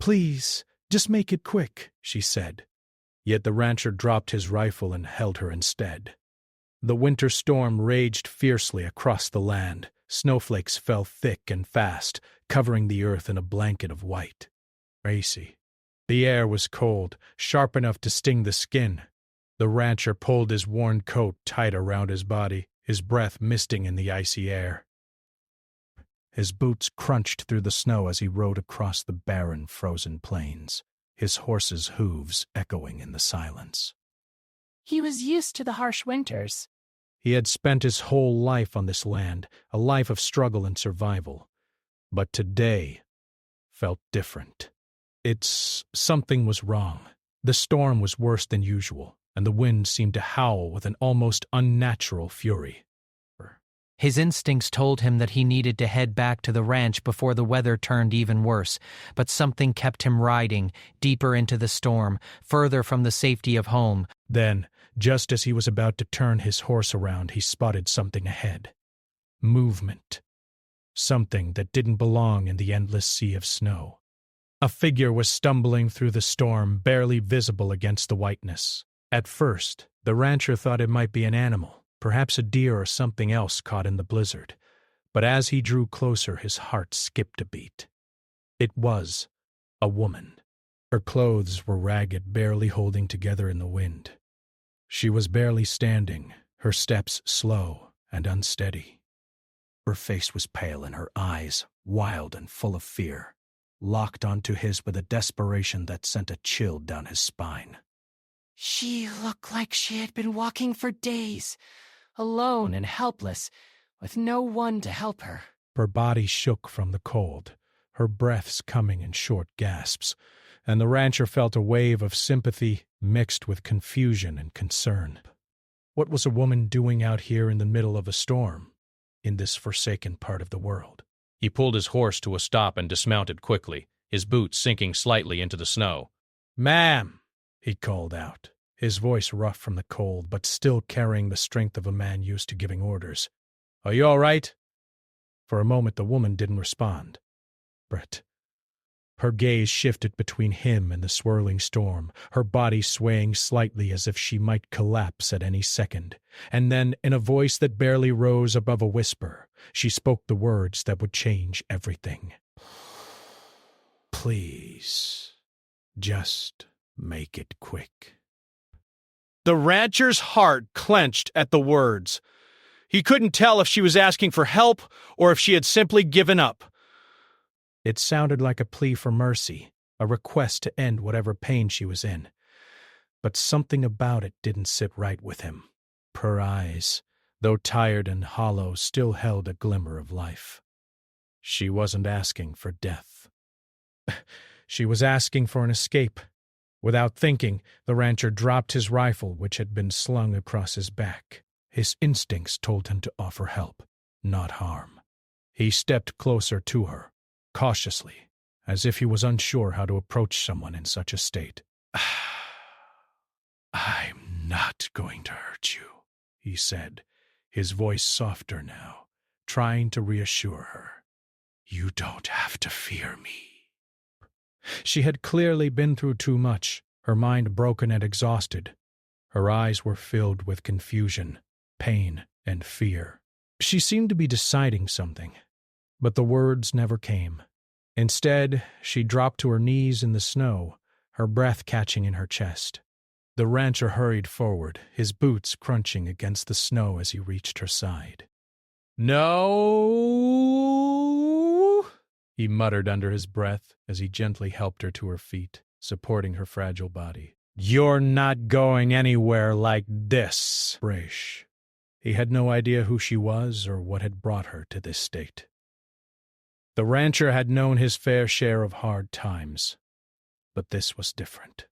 "Please, just make it quick," she said. Yet the rancher dropped his rifle and held her instead. The winter storm raged fiercely across the land. Snowflakes fell thick and fast, covering the earth in a blanket of white. Icy. The air was cold, sharp enough to sting the skin. The rancher pulled his worn coat tight around his body, his breath misting in the icy air. His boots crunched through the snow as he rode across the barren, frozen plains, his horse's hooves echoing in the silence. He was used to the harsh winters. He had spent his whole life on this land, a life of struggle and survival. But today felt different. Something was wrong. The storm was worse than usual, and the wind seemed to howl with an almost unnatural fury. His instincts told him that he needed to head back to the ranch before the weather turned even worse, but something kept him riding, deeper into the storm, further from the safety of home. Then, just as he was about to turn his horse around, he spotted something ahead. Movement. Something that didn't belong in the endless sea of snow. A figure was stumbling through the storm, barely visible against the whiteness. At first, the rancher thought it might be an animal. Perhaps a deer or something else caught in the blizzard. But as he drew closer, his heart skipped a beat. It was a woman. Her clothes were ragged, barely holding together in the wind. She was barely standing, her steps slow and unsteady. Her face was pale and her eyes, wild and full of fear, locked onto his with a desperation that sent a chill down his spine. She looked like she had been walking for days, alone and helpless, with no one to help her. Her body shook from the cold, her breaths coming in short gasps, and the rancher felt a wave of sympathy mixed with confusion and concern. What was a woman doing out here in the middle of a storm, in this forsaken part of the world? He pulled his horse to a stop and dismounted quickly, his boots sinking slightly into the snow. "Ma'am," he called out, his voice rough from the cold, but still carrying the strength of a man used to giving orders. "Are you all right?" For a moment the woman didn't respond. But her gaze shifted between him and the swirling storm, her body swaying slightly as if she might collapse at any second. And then, in a voice that barely rose above a whisper, she spoke the words that would change everything. "Please, just make it quick." The rancher's heart clenched at the words. He couldn't tell if she was asking for help or if she had simply given up. It sounded like a plea for mercy, a request to end whatever pain she was in. But something about it didn't sit right with him. Her eyes, though tired and hollow, still held a glimmer of life. She wasn't asking for death. She was asking for an escape. Without thinking, the rancher dropped his rifle, which had been slung across his back. His instincts told him to offer help, not harm. He stepped closer to her, cautiously, as if he was unsure how to approach someone in such a state. "I'm not going to hurt you," he said, his voice softer now, trying to reassure her. "You don't have to fear me." She had clearly been through too much, her mind broken and exhausted. Her eyes were filled with confusion, pain, and fear. She seemed to be deciding something, but the words never came. Instead, she dropped to her knees in the snow, her breath catching in her chest. The rancher hurried forward, his boots crunching against the snow as he reached her side. "No," he muttered under his breath as he gently helped her to her feet, supporting her fragile body. "You're not going anywhere like this, Brash." He had no idea who she was or what had brought her to this state. The rancher had known his fair share of hard times, but this was different.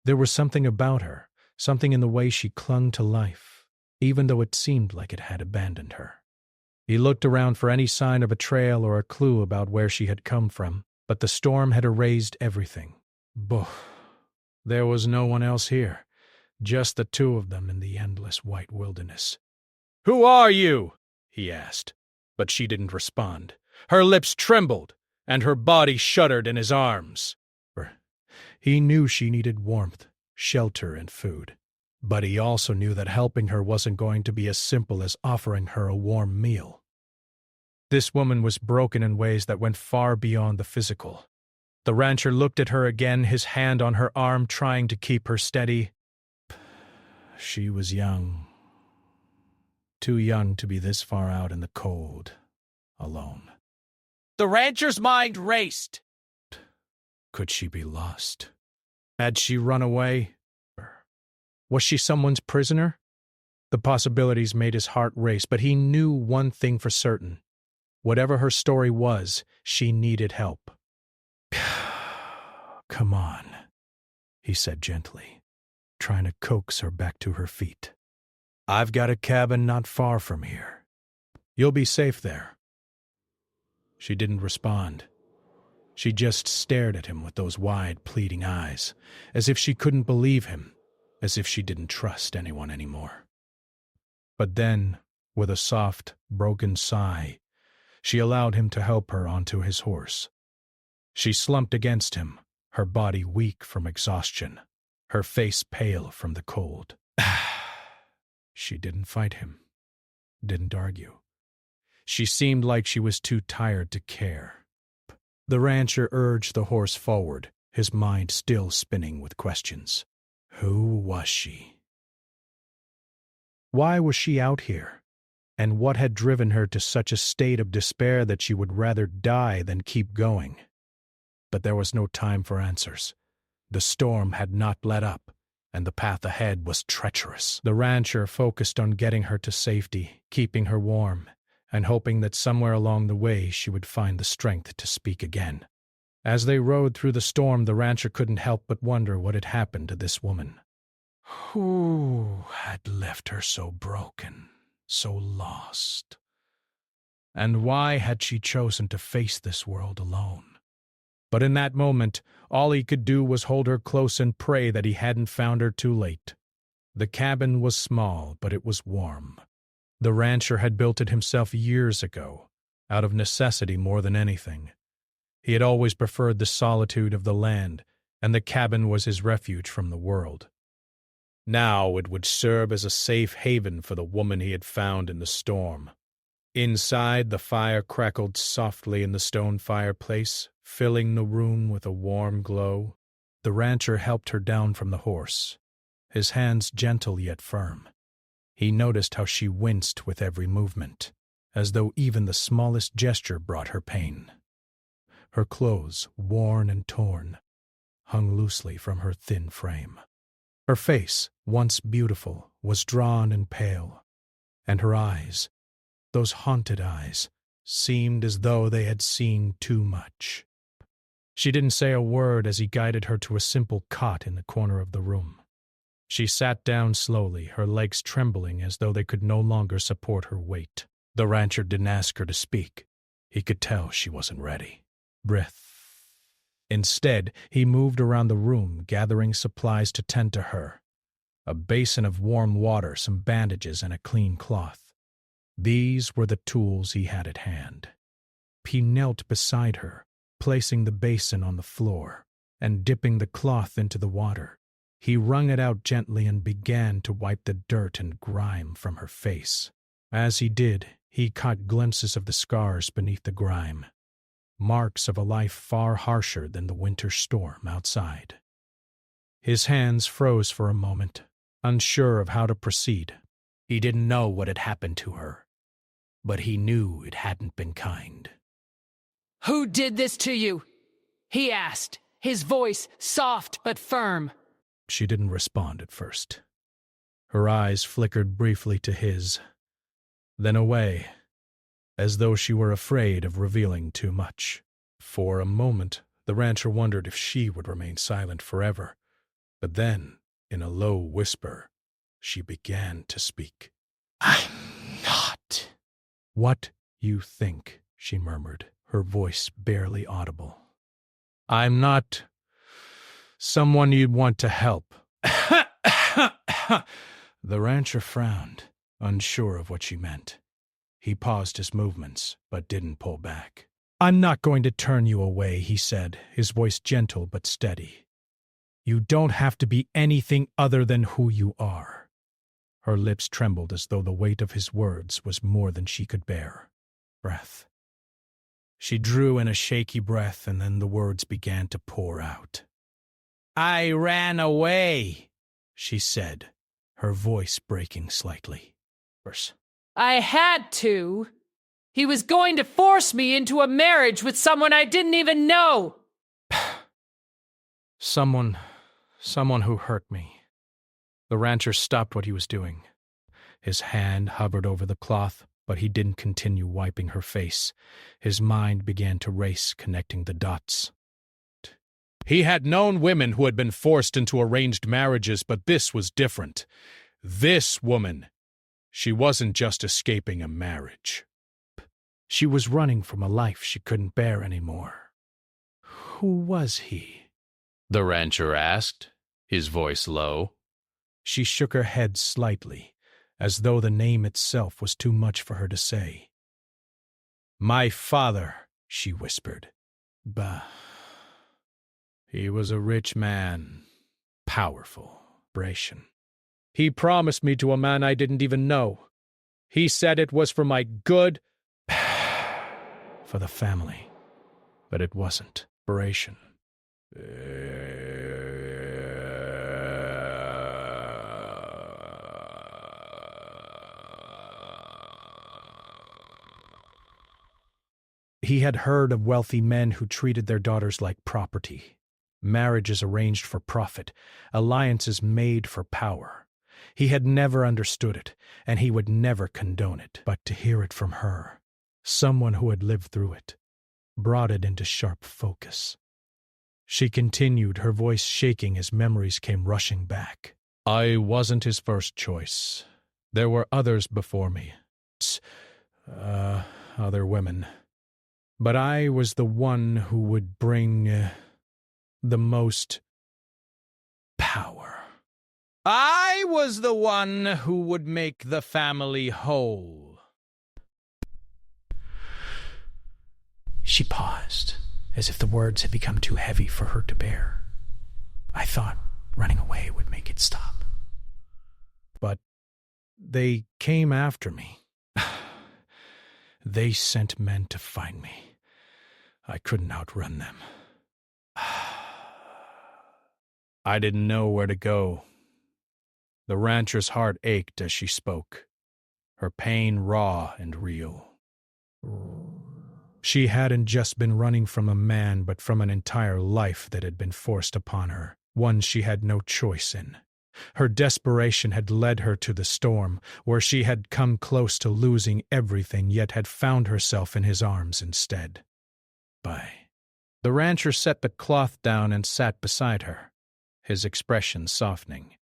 There was something about her, something in the way she clung to life, even though it seemed like it had abandoned her. He looked around for any sign of a trail or a clue about where she had come from, but the storm had erased everything. There was no one else here, just the two of them in the endless white wilderness. "Who are you?" he asked, but she didn't respond. Her lips trembled, and her body shuddered in his arms. He knew she needed warmth, shelter, and food. But he also knew that helping her wasn't going to be as simple as offering her a warm meal. This woman was broken in ways that went far beyond the physical. The rancher looked at her again, his hand on her arm, trying to keep her steady. She was young. Too young to be this far out in the cold, alone. The rancher's mind raced. Could she be lost? Had she run away? Was she someone's prisoner? The possibilities made his heart race, but he knew one thing for certain. Whatever her story was, she needed help. Come on, he said gently, trying to coax her back to her feet. I've got a cabin not far from here. You'll be safe there. She didn't respond. She just stared at him with those wide, pleading eyes, as if she couldn't believe him, as if she didn't trust anyone anymore. But then, with a soft, broken sigh, she allowed him to help her onto his horse. She slumped against him, her body weak from exhaustion, her face pale from the cold. She didn't fight him, didn't argue. She seemed like she was too tired to care. The rancher urged the horse forward, his mind still spinning with questions. Who was she? Why was she out here? And what had driven her to such a state of despair that she would rather die than keep going? But there was no time for answers. The storm had not let up, and the path ahead was treacherous. The rancher focused on getting her to safety, keeping her warm, and hoping that somewhere along the way she would find the strength to speak again. As they rode through the storm, the rancher couldn't help but wonder what had happened to this woman. Who had left her so broken, so lost? And why had she chosen to face this world alone? But in that moment, all he could do was hold her close and pray that he hadn't found her too late. The cabin was small, but it was warm. The rancher had built it himself years ago, out of necessity more than anything. He had always preferred the solitude of the land, and the cabin was his refuge from the world. Now it would serve as a safe haven for the woman he had found in the storm. Inside, the fire crackled softly in the stone fireplace, filling the room with a warm glow. The rancher helped her down from the horse, his hands gentle yet firm. He noticed how she winced with every movement, as though even the smallest gesture brought her pain. Her clothes, worn and torn, hung loosely from her thin frame. Her face, once beautiful, was drawn and pale, and her eyes, those haunted eyes, seemed as though they had seen too much. She didn't say a word as he guided her to a simple cot in the corner of the room. She sat down slowly, her legs trembling as though they could no longer support her weight. The rancher didn't ask her to speak. He could tell she wasn't ready. Breath. Instead, he moved around the room, gathering supplies to tend to her. A basin of warm water, some bandages, and a clean cloth. These were the tools he had at hand. He knelt beside her, placing the basin on the floor, and dipping the cloth into the water. He wrung it out gently and began to wipe the dirt and grime from her face. As he did, he caught glimpses of the scars beneath the grime, marks of a life far harsher than the winter storm outside. His hands froze for a moment, unsure of how to proceed. He didn't know what had happened to her, but he knew it hadn't been kind. Who did this to you? He asked, his voice soft but firm. She didn't respond at first. Her eyes flickered briefly to his, then away, as though she were afraid of revealing too much. For a moment, the rancher wondered if she would remain silent forever. But then, in a low whisper, she began to speak. I'm not. What you think, she murmured, her voice barely audible. I'm not someone you'd want to help. The rancher frowned, unsure of what she meant. He paused his movements, but didn't pull back. I'm not going to turn you away, he said, his voice gentle but steady. You don't have to be anything other than who you are. Her lips trembled as though the weight of his words was more than she could bear. Breath. She drew in a shaky breath, and then the words began to pour out. I ran away, she said, her voice breaking slightly. I had to. He was going to force me into a marriage with someone I didn't even know. Someone who hurt me. The rancher stopped what he was doing. His hand hovered over the cloth, but he didn't continue wiping her face. His mind began to race, connecting the dots. He had known women who had been forced into arranged marriages, but this was different. This woman, she wasn't just escaping a marriage. She was running from a life she couldn't bear anymore. Who was he? The rancher asked, his voice low. She shook her head slightly, as though the name itself was too much for her to say. My father, she whispered. Bah. He was a rich man, powerful, Bration. He promised me to a man I didn't even know. He said it was for my good. For the family. But it wasn't. Bration. He had heard of wealthy men who treated their daughters like property. Marriages arranged for profit, alliances made for power. He had never understood it, and he would never condone it. But to hear it from her, someone who had lived through it, brought it into sharp focus. She continued, her voice shaking as memories came rushing back. I wasn't his first choice. There were others before me. Other women. But I was the one who would bring the most power. I was the one who would make the family whole. She paused, as if the words had become too heavy for her to bear. I thought running away would make it stop. But they came after me. They sent men to find me. I couldn't outrun them. I didn't know where to go. The rancher's heart ached as she spoke, her pain raw and real. She hadn't just been running from a man, but from an entire life that had been forced upon her, one she had no choice in. Her desperation had led her to the storm, where she had come close to losing everything, yet had found herself in his arms instead. The rancher set the cloth down and sat beside her, his expression softening.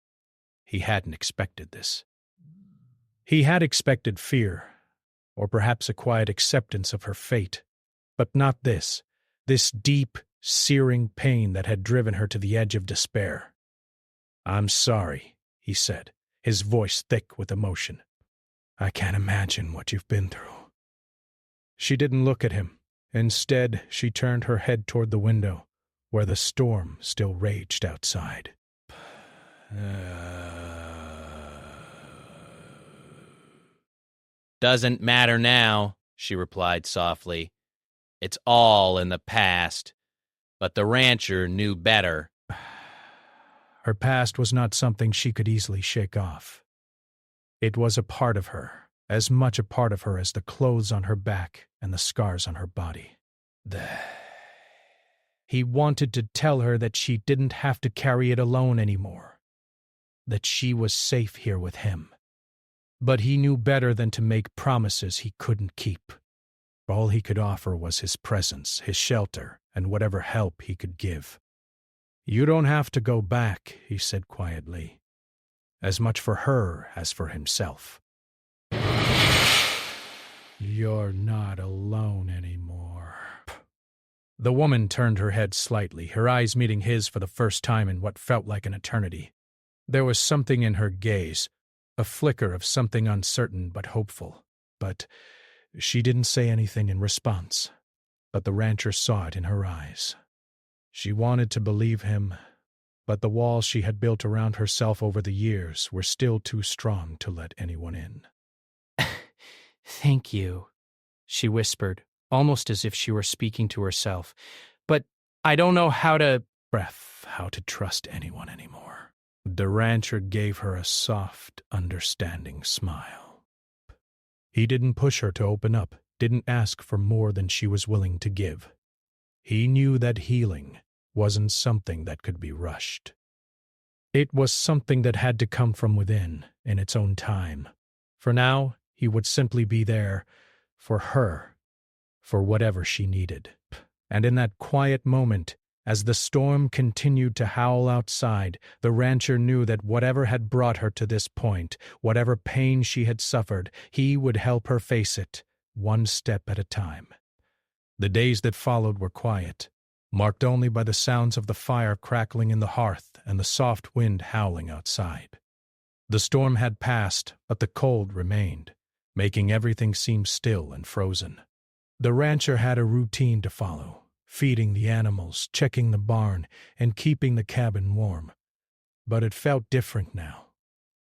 He hadn't expected this. He had expected fear, or perhaps a quiet acceptance of her fate, but not this deep, searing pain that had driven her to the edge of despair. I'm sorry, he said, his voice thick with emotion. I can't imagine what you've been through. She didn't look at him. Instead, she turned her head toward the window, where the storm still raged outside. Doesn't matter now, she replied softly. It's all in the past. But the rancher knew better. Her past was not something she could easily shake off. It was a part of her, as much a part of her as the clothes on her back and the scars on her body. He wanted to tell her that she didn't have to carry it alone anymore, that she was safe here with him. But he knew better than to make promises he couldn't keep. All he could offer was his presence, his shelter, and whatever help he could give. You don't have to go back, he said quietly, as much for her as for himself. You're not alone anymore. The woman turned her head slightly, her eyes meeting his for the first time in what felt like an eternity. There was something in her gaze, a flicker of something uncertain but hopeful. But she didn't say anything in response. But the rancher saw it in her eyes. She wanted to believe him, but the walls she had built around herself over the years were still too strong to let anyone in. Thank you, she whispered, almost as if she were speaking to herself. But I don't know how to trust anyone anymore. The rancher gave her a soft, understanding smile. He didn't push her to open up, didn't ask for more than she was willing to give. He knew that healing wasn't something that could be rushed. It was something that had to come from within in its own time. For now, he would simply be there for her, for whatever she needed. And in that quiet moment, as the storm continued to howl outside, the rancher knew that whatever had brought her to this point, whatever pain she had suffered, he would help her face it, one step at a time. The days that followed were quiet, marked only by the sounds of the fire crackling in the hearth and the soft wind howling outside. The storm had passed, but the cold remained, making everything seem still and frozen. The rancher had a routine to follow, feeding the animals, checking the barn, and keeping the cabin warm. But it felt different now.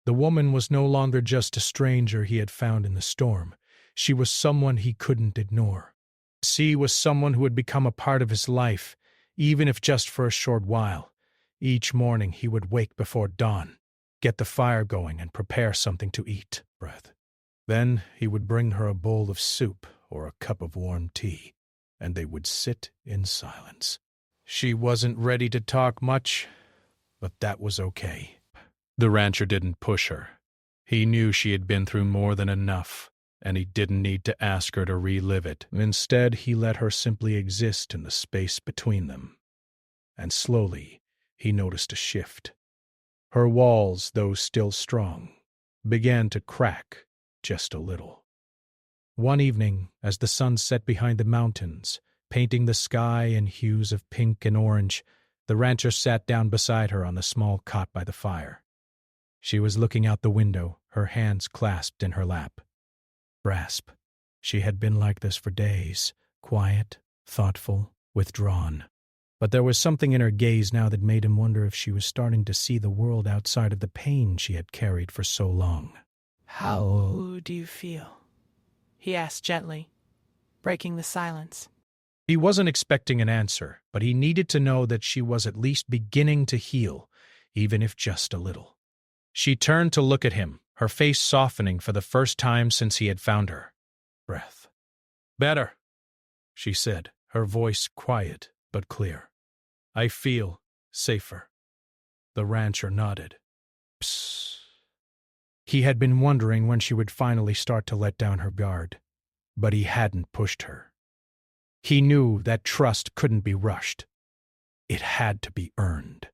The woman was no longer just a stranger he had found in the storm. She was someone he couldn't ignore. She was someone who had become a part of his life, even if just for a short while. Each morning he would wake before dawn, get the fire going, and prepare something to eat. Then he would bring her a bowl of soup or a cup of warm tea, and they would sit in silence. She wasn't ready to talk much, but that was okay. The rancher didn't push her. He knew she had been through more than enough, and he didn't need to ask her to relive it. Instead, he let her simply exist in the space between them. And slowly, he noticed a shift. Her walls, though still strong, began to crack just a little. One evening, as the sun set behind the mountains, painting the sky in hues of pink and orange, the rancher sat down beside her on the small cot by the fire. She was looking out the window, her hands clasped in her lap. Rasp. She had been like this for days, quiet, thoughtful, withdrawn. But there was something in her gaze now that made him wonder if she was starting to see the world outside of the pain she had carried for so long. How do you feel? He asked gently, breaking the silence. He wasn't expecting an answer, but he needed to know that she was at least beginning to heal, even if just a little. She turned to look at him, her face softening for the first time since he had found her. Better, she said, her voice quiet but clear. I feel safer. The rancher nodded. Psst. He had been wondering when she would finally start to let down her guard, but he hadn't pushed her. He knew that trust couldn't be rushed. It had to be earned.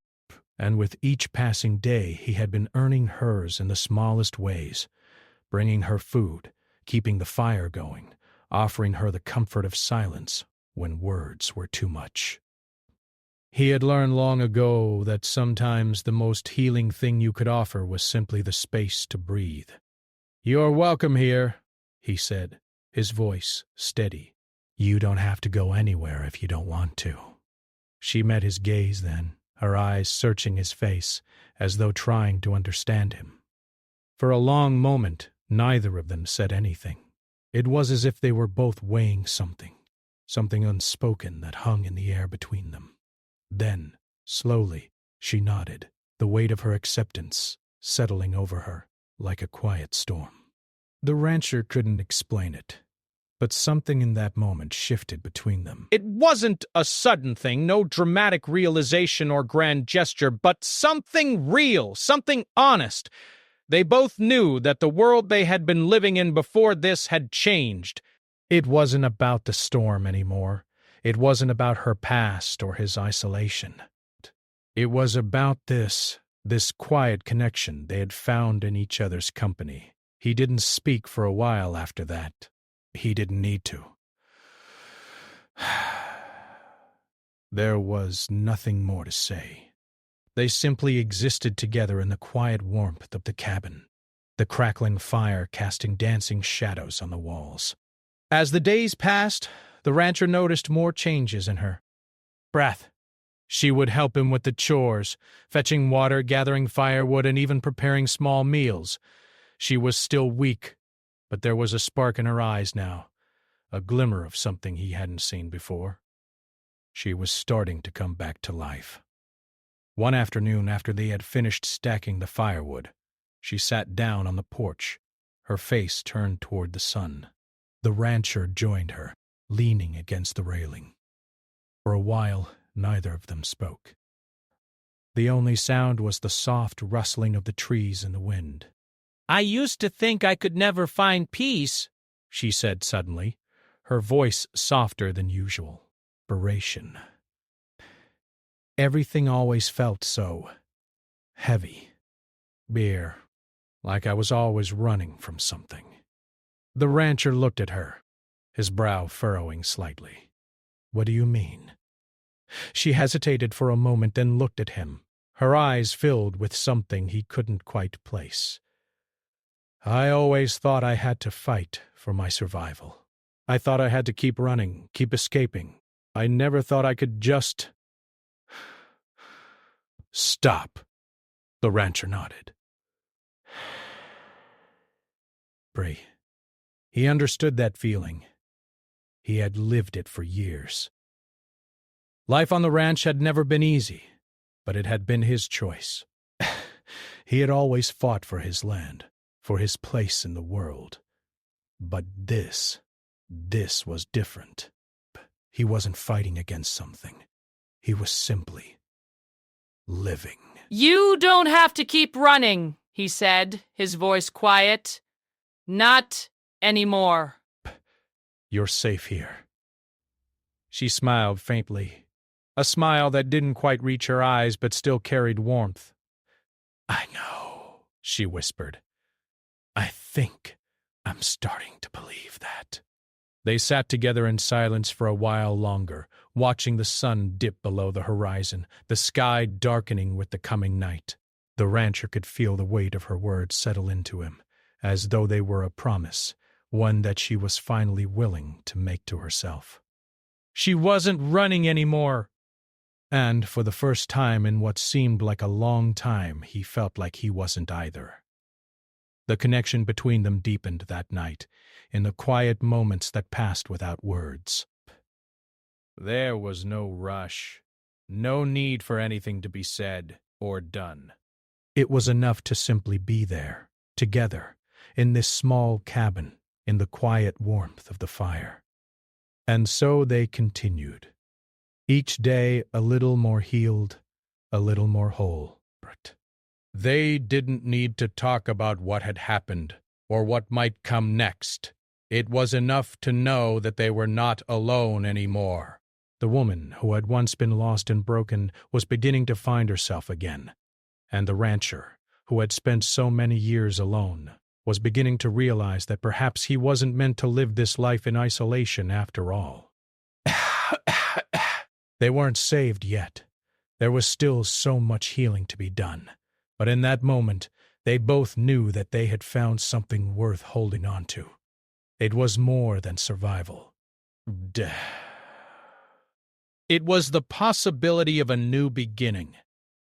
And with each passing day, he had been earning hers in the smallest ways, bringing her food, keeping the fire going, offering her the comfort of silence when words were too much. He had learned long ago that sometimes the most healing thing you could offer was simply the space to breathe. "You're welcome here," he said, his voice steady. "You don't have to go anywhere if you don't want to." She met his gaze then, her eyes searching his face, as though trying to understand him. For a long moment, neither of them said anything. It was as if they were both weighing something unspoken that hung in the air between them. Then, slowly, she nodded, the weight of her acceptance settling over her like a quiet storm. The rancher couldn't explain it, but something in that moment shifted between them. It wasn't a sudden thing, no dramatic realization or grand gesture, but something real, something honest. They both knew that the world they had been living in before this had changed. It wasn't about the storm anymore. It wasn't about her past or his isolation. It was about this quiet connection they had found in each other's company. He didn't speak for a while after that. He didn't need to. There was nothing more to say. They simply existed together in the quiet warmth of the cabin, the crackling fire casting dancing shadows on the walls. As the days passed, the rancher noticed more changes in her. She would help him with the chores, fetching water, gathering firewood, and even preparing small meals. She was still weak, but there was a spark in her eyes now, a glimmer of something he hadn't seen before. She was starting to come back to life. One afternoon, after they had finished stacking the firewood, she sat down on the porch, her face turned toward the sun. The rancher joined her, leaning against the railing. For a while, neither of them spoke. The only sound was the soft rustling of the trees in the wind. "I used to think I could never find peace," she said suddenly, her voice softer than usual. Narration. Everything always felt so heavy. Bare, like I was always running from something. The rancher looked at her, his brow furrowing slightly. "What do you mean?" She hesitated for a moment, then looked at him, her eyes filled with something he couldn't quite place. "I always thought I had to fight for my survival. I thought I had to keep running, keep escaping. I never thought I could just—" "Stop," the rancher nodded. Bree. He understood that feeling. He had lived it for years. Life on the ranch had never been easy, but it had been his choice. He had always fought for his land, for his place in the world. But this was different. He wasn't fighting against something. He was simply living. "You don't have to keep running," he said, his voice quiet. "Not anymore." "You're safe here." She smiled faintly, a smile that didn't quite reach her eyes but still carried warmth. "I know," she whispered. "I think I'm starting to believe that." They sat together in silence for a while longer, watching the sun dip below the horizon, the sky darkening with the coming night. The rancher could feel the weight of her words settle into him, as though they were a promise, one that she was finally willing to make to herself. She wasn't running anymore. And for the first time in what seemed like a long time, he felt like he wasn't either. The connection between them deepened that night, in the quiet moments that passed without words. There was no rush, no need for anything to be said or done. It was enough to simply be there, together, in this small cabin, in the quiet warmth of the fire. And so they continued, each day a little more healed, a little more whole. They didn't need to talk about what had happened or what might come next. It was enough to know that they were not alone anymore. The woman who had once been lost and broken was beginning to find herself again, and the rancher, who had spent so many years alone, was beginning to realize that perhaps he wasn't meant to live this life in isolation after all. They weren't saved yet. There was still so much healing to be done. But in that moment, they both knew that they had found something worth holding on to. It was more than survival. It was the possibility of a new beginning.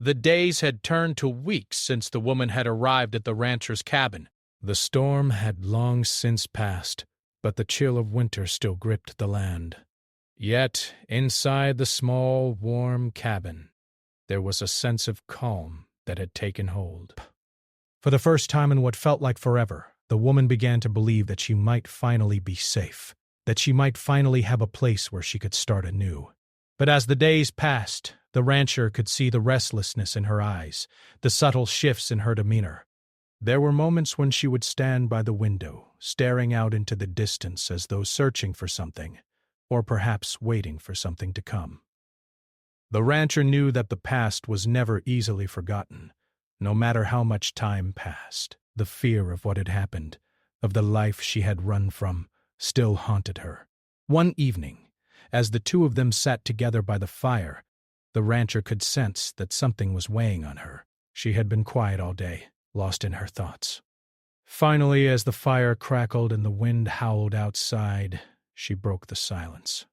The days had turned to weeks since the woman had arrived at the rancher's cabin. The storm had long since passed, but the chill of winter still gripped the land. Yet, inside the small, warm cabin, there was a sense of calm that had taken hold. For the first time in what felt like forever, the woman began to believe that she might finally be safe, that she might finally have a place where she could start anew. But as the days passed, the rancher could see the restlessness in her eyes, the subtle shifts in her demeanor. There were moments when she would stand by the window, staring out into the distance as though searching for something, or perhaps waiting for something to come. The rancher knew that the past was never easily forgotten, no matter how much time passed. The fear of what had happened, of the life she had run from, still haunted her. One evening, as the two of them sat together by the fire, the rancher could sense that something was weighing on her. She had been quiet all day, lost in her thoughts. Finally, as the fire crackled and the wind howled outside, she broke the silence.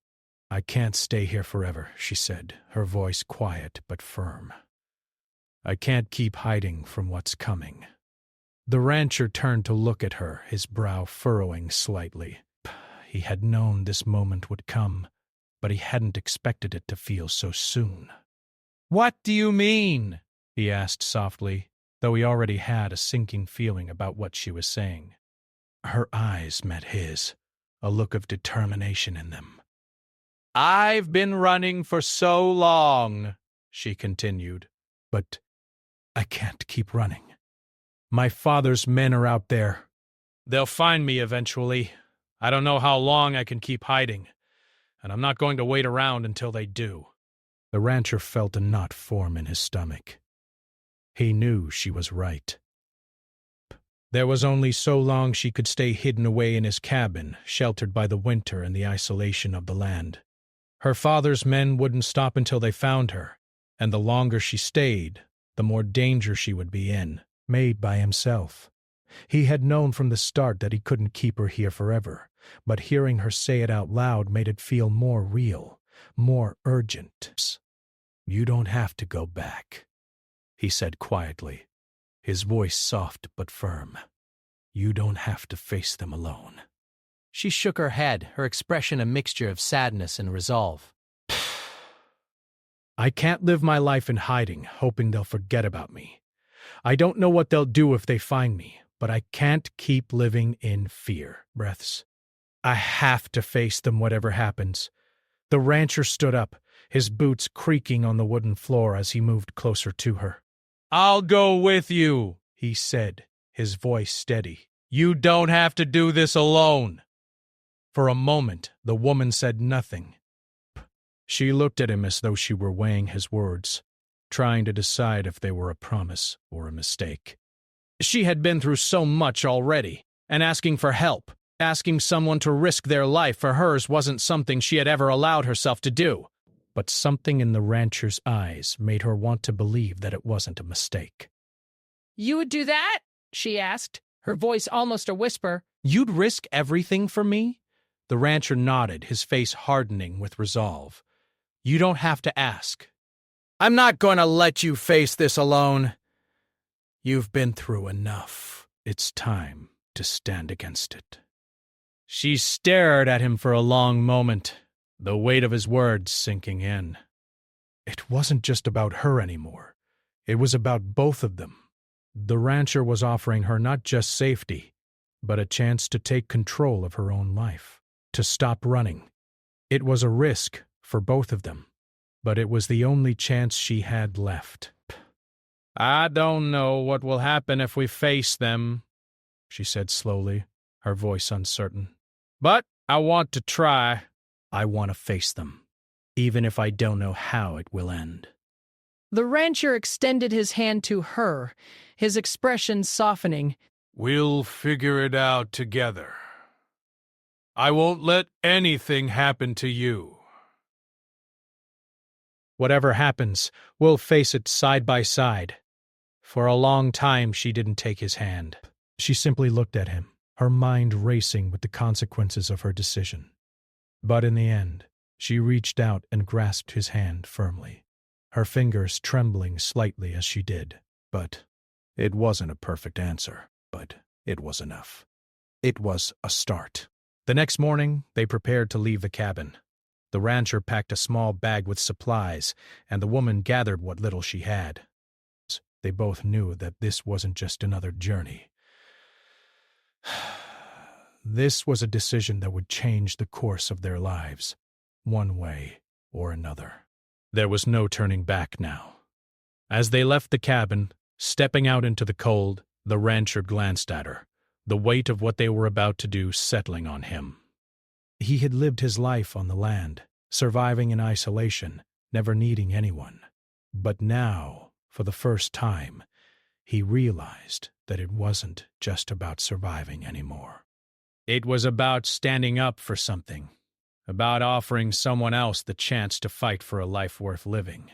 I can't stay here forever, she said, her voice quiet but firm. I can't keep hiding from what's coming. The rancher turned to look at her, his brow furrowing slightly. He had known this moment would come, but he hadn't expected it to feel so soon. "What do you mean?" he asked softly, though he already had a sinking feeling about what she was saying. Her eyes met his, a look of determination in them. "I've been running for so long," she continued, "but I can't keep running. My father's men are out there. They'll find me eventually. I don't know how long I can keep hiding, and I'm not going to wait around until they do." The rancher felt a knot form in his stomach. He knew she was right. There was only so long she could stay hidden away in his cabin, sheltered by the winter and the isolation of the land. Her father's men wouldn't stop until they found her, and the longer she stayed, the more danger she would be in, made by himself. He had known from the start that he couldn't keep her here forever, but hearing her say it out loud made it feel more real, more urgent. "You don't have to go back," he said quietly, his voice soft but firm. "You don't have to face them alone." She shook her head, her expression a mixture of sadness and resolve. "I can't live my life in hiding, hoping they'll forget about me. I don't know what they'll do if they find me, but I can't keep living in fear." Breaths. "I have to face them whatever happens." The rancher stood up, his boots creaking on the wooden floor as he moved closer to her. "I'll go with you," he said, his voice steady. "You don't have to do this alone." For a moment, the woman said nothing. She looked at him as though she were weighing his words, trying to decide if they were a promise or a mistake. She had been through so much already, and asking for help, asking someone to risk their life for hers wasn't something she had ever allowed herself to do. But something in the rancher's eyes made her want to believe that it wasn't a mistake. "You would do that?" she asked, her voice almost a whisper. "You'd risk everything for me?" The rancher nodded, his face hardening with resolve. "You don't have to ask. I'm not going to let you face this alone. You've been through enough. It's time to stand against it." She stared at him for a long moment, the weight of his words sinking in. It wasn't just about her anymore. It was about both of them. The rancher was offering her not just safety, but a chance to take control of her own life, to stop running. It was a risk for both of them, but it was the only chance she had left. "I don't know what will happen if we face them," she said slowly, her voice uncertain. "But I want to try. I want to face them, even if I don't know how it will end." The rancher extended his hand to her, his expression softening. "We'll figure it out together. I won't let anything happen to you. Whatever happens, we'll face it side by side." For a long time she didn't take his hand. She simply looked at him, her mind racing with the consequences of her decision. But in the end, she reached out and grasped his hand firmly, her fingers trembling slightly as she did. But it wasn't a perfect answer, but it was enough. It was a start. The next morning, they prepared to leave the cabin. The rancher packed a small bag with supplies, and the woman gathered what little she had. They both knew that this wasn't just another journey. This was a decision that would change the course of their lives, one way or another. There was no turning back now. As they left the cabin, stepping out into the cold, the rancher glanced at her, the weight of what they were about to do settling on him. He had lived his life on the land, surviving in isolation, never needing anyone. But now, for the first time, he realized that it wasn't just about surviving anymore. It was about standing up for something, about offering someone else the chance to fight for a life worth living.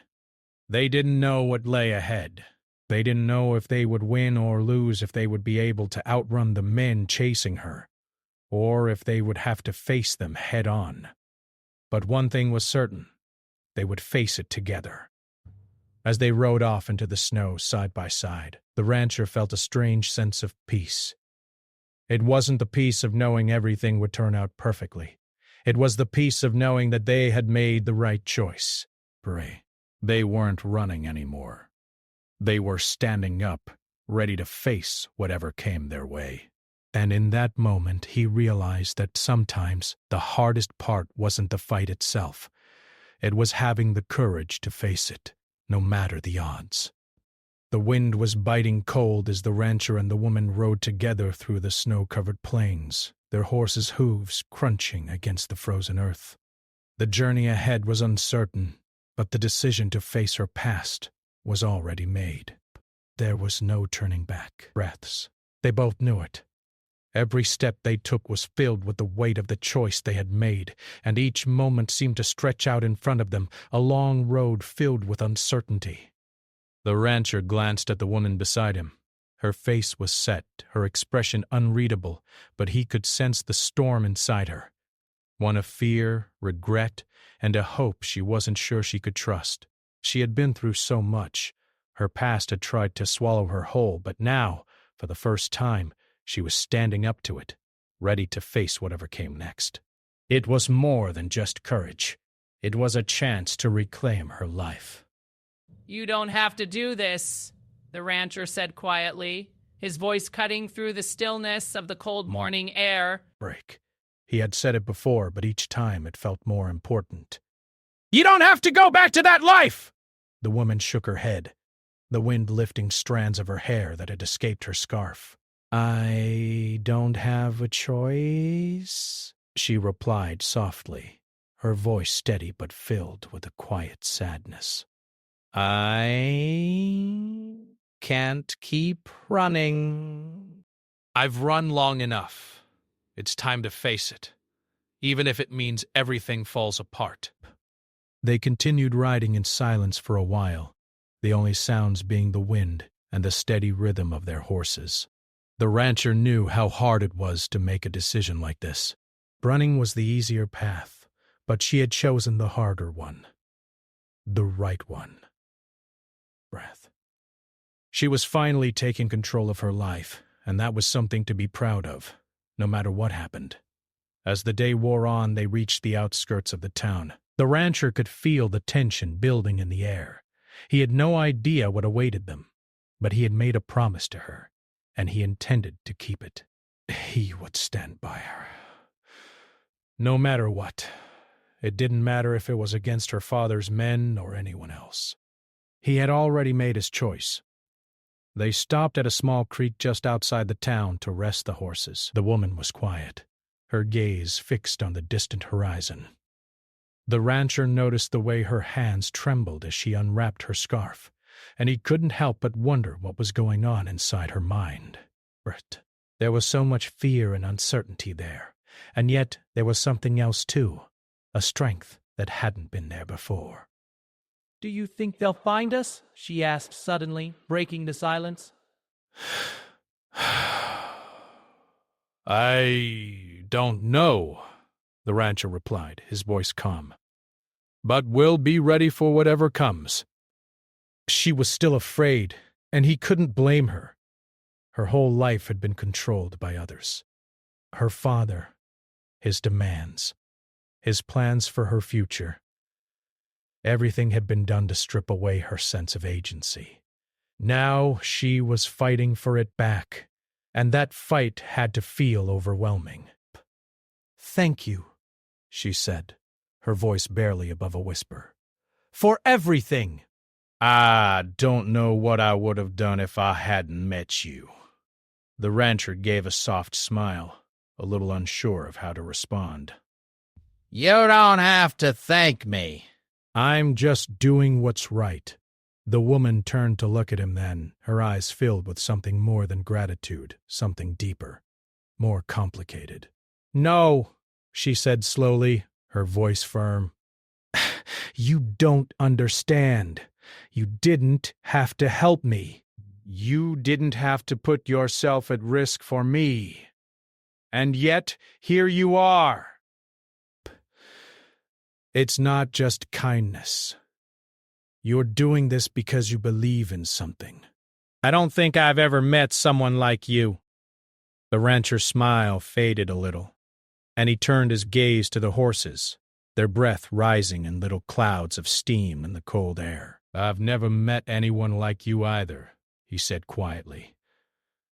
They didn't know what lay ahead. They didn't know if they would win or lose, if they would be able to outrun the men chasing her, or if they would have to face them head on. But one thing was certain. They would face it together. As they rode off into the snow side by side, the rancher felt a strange sense of peace. It wasn't the peace of knowing everything would turn out perfectly. It was the peace of knowing that they had made the right choice. They weren't running anymore. They were standing up, ready to face whatever came their way. And in that moment, he realized that sometimes the hardest part wasn't the fight itself. It was having the courage to face it, no matter the odds. The wind was biting cold as the rancher and the woman rode together through the snow-covered plains, their horses' hooves crunching against the frozen earth. The journey ahead was uncertain, but the decision to face her past was already made. There was no turning back. Breaths. They both knew it. Every step they took was filled with the weight of the choice they had made, and each moment seemed to stretch out in front of them, a long road filled with uncertainty. The rancher glanced at the woman beside him. Her face was set, her expression unreadable, but he could sense the storm inside her. One of fear, regret, and a hope she wasn't sure she could trust. She had been through so much. Her past had tried to swallow her whole, but now, for the first time, she was standing up to it, ready to face whatever came next. It was more than just courage. It was a chance to reclaim her life. "You don't have to do this," the rancher said quietly, his voice cutting through the stillness of the cold morning air. He had said it before, but each time it felt more important. "You don't have to go back to that life!" The woman shook her head, the wind lifting strands of her hair that had escaped her scarf. "I don't have a choice," she replied softly, her voice steady but filled with a quiet sadness. "I can't keep running." "I've run long enough. It's time to face it, even if it means everything falls apart." They continued riding in silence for a while, the only sounds being the wind and the steady rhythm of their horses. The rancher knew how hard it was to make a decision like this. Running was the easier path, but she had chosen the harder one. The right one. Breath. She was finally taking control of her life, and that was something to be proud of, no matter what happened. As the day wore on, they reached the outskirts of the town. The rancher could feel the tension building in the air. He had no idea what awaited them, but he had made a promise to her, and he intended to keep it. He would stand by her. No matter what. It didn't matter if it was against her father's men or anyone else. He had already made his choice. They stopped at a small creek just outside the town to rest the horses. The woman was quiet, her gaze fixed on the distant horizon. The rancher noticed the way her hands trembled as she unwrapped her scarf, and he couldn't help but wonder what was going on inside her mind. There was so much fear and uncertainty there, and yet there was something else too, a strength that hadn't been there before. "Do you think they'll find us?" she asked suddenly, breaking the silence. "I don't know," the rancher replied, his voice calm. "But we'll be ready for whatever comes." She was still afraid, and he couldn't blame her. Her whole life had been controlled by others. Her father, his demands, his plans for her future. Everything had been done to strip away her sense of agency. Now she was fighting for it back, and that fight had to feel overwhelming. "Thank you," she said, her voice barely above a whisper. "For everything." "I don't know what I would have done if I hadn't met you." The rancher gave a soft smile, a little unsure of how to respond. You don't have to thank me. "I'm just doing what's right." The woman turned to look at him then, her eyes filled with something more than gratitude, something deeper, more complicated. "No," she said slowly, her voice firm. "You don't understand. You didn't have to help me. You didn't have to put yourself at risk for me. And yet, here you are." It's not just kindness. You're doing this because you believe in something. I don't think I've ever met someone like you. The rancher's smile faded a little, and he turned his gaze to the horses, their breath rising in little clouds of steam in the cold air. I've never met anyone like you either, he said quietly.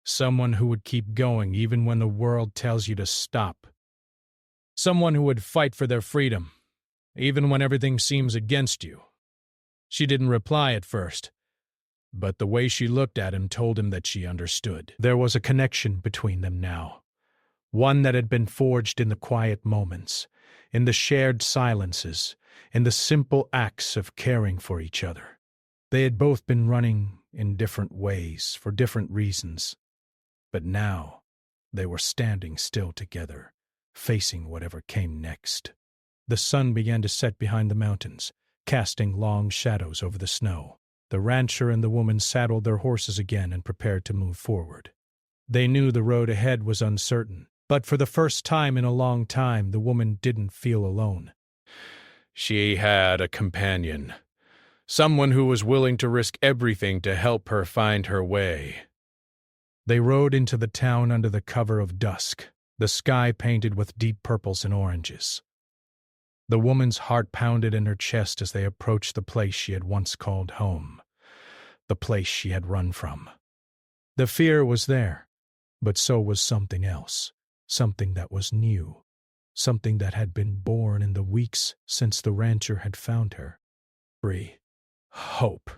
Someone who would keep going even when the world tells you to stop. Someone who would fight for their freedom, even when everything seems against you. She didn't reply at first, but the way she looked at him told him that she understood. There was a connection between them now, one that had been forged in the quiet moments, in the shared silences, in the simple acts of caring for each other. They had both been running in different ways for different reasons, but now they were standing still together, facing whatever came next. The sun began to set behind the mountains, casting long shadows over the snow. The rancher and the woman saddled their horses again and prepared to move forward. They knew the road ahead was uncertain, but for the first time in a long time, the woman didn't feel alone. She had a companion, someone who was willing to risk everything to help her find her way. They rode into the town under the cover of dusk, the sky painted with deep purples and oranges. The woman's heart pounded in her chest as they approached the place she had once called home, the place she had run from. The fear was there, but so was something else, something that was new, something that had been born in the weeks since the rancher had found her. Free. Hope.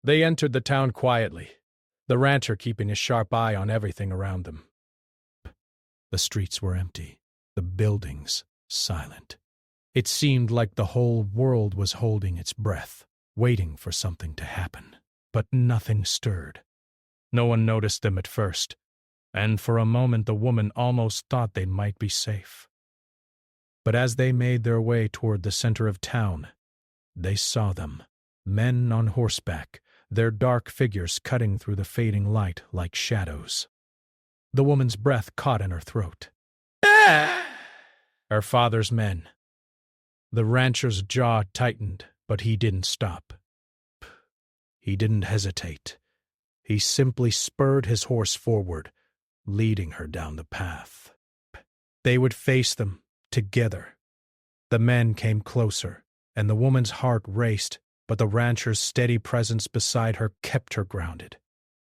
They entered the town quietly, the rancher keeping a sharp eye on everything around them. The streets were empty, the buildings silent. It seemed like the whole world was holding its breath, waiting for something to happen. But nothing stirred. No one noticed them at first, and for a moment the woman almost thought they might be safe. But as they made their way toward the center of town, they saw them, men on horseback, their dark figures cutting through the fading light like shadows. The woman's breath caught in her throat. Her father's men. The rancher's jaw tightened, but he didn't stop. He didn't hesitate. He simply spurred his horse forward, leading her down the path. They would face them, together. The men came closer, and the woman's heart raced, but the rancher's steady presence beside her kept her grounded.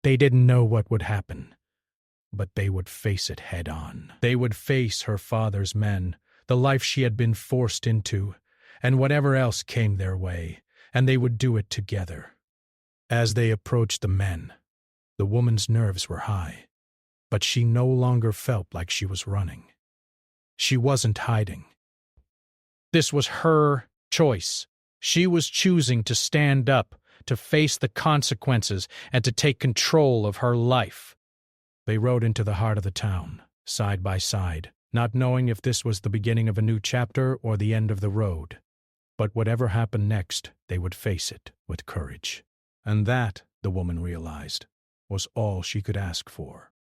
They didn't know what would happen, but they would face it head on. They would face her father's men, the life she had been forced into, and whatever else came their way, and they would do it together. As they approached the men, the woman's nerves were high, but she no longer felt like she was running. She wasn't hiding. This was her choice. She was choosing to stand up, to face the consequences, and to take control of her life. They rode into the heart of the town, side by side, not knowing if this was the beginning of a new chapter or the end of the road. But whatever happened next, they would face it with courage. And that, the woman realized, was all she could ask for.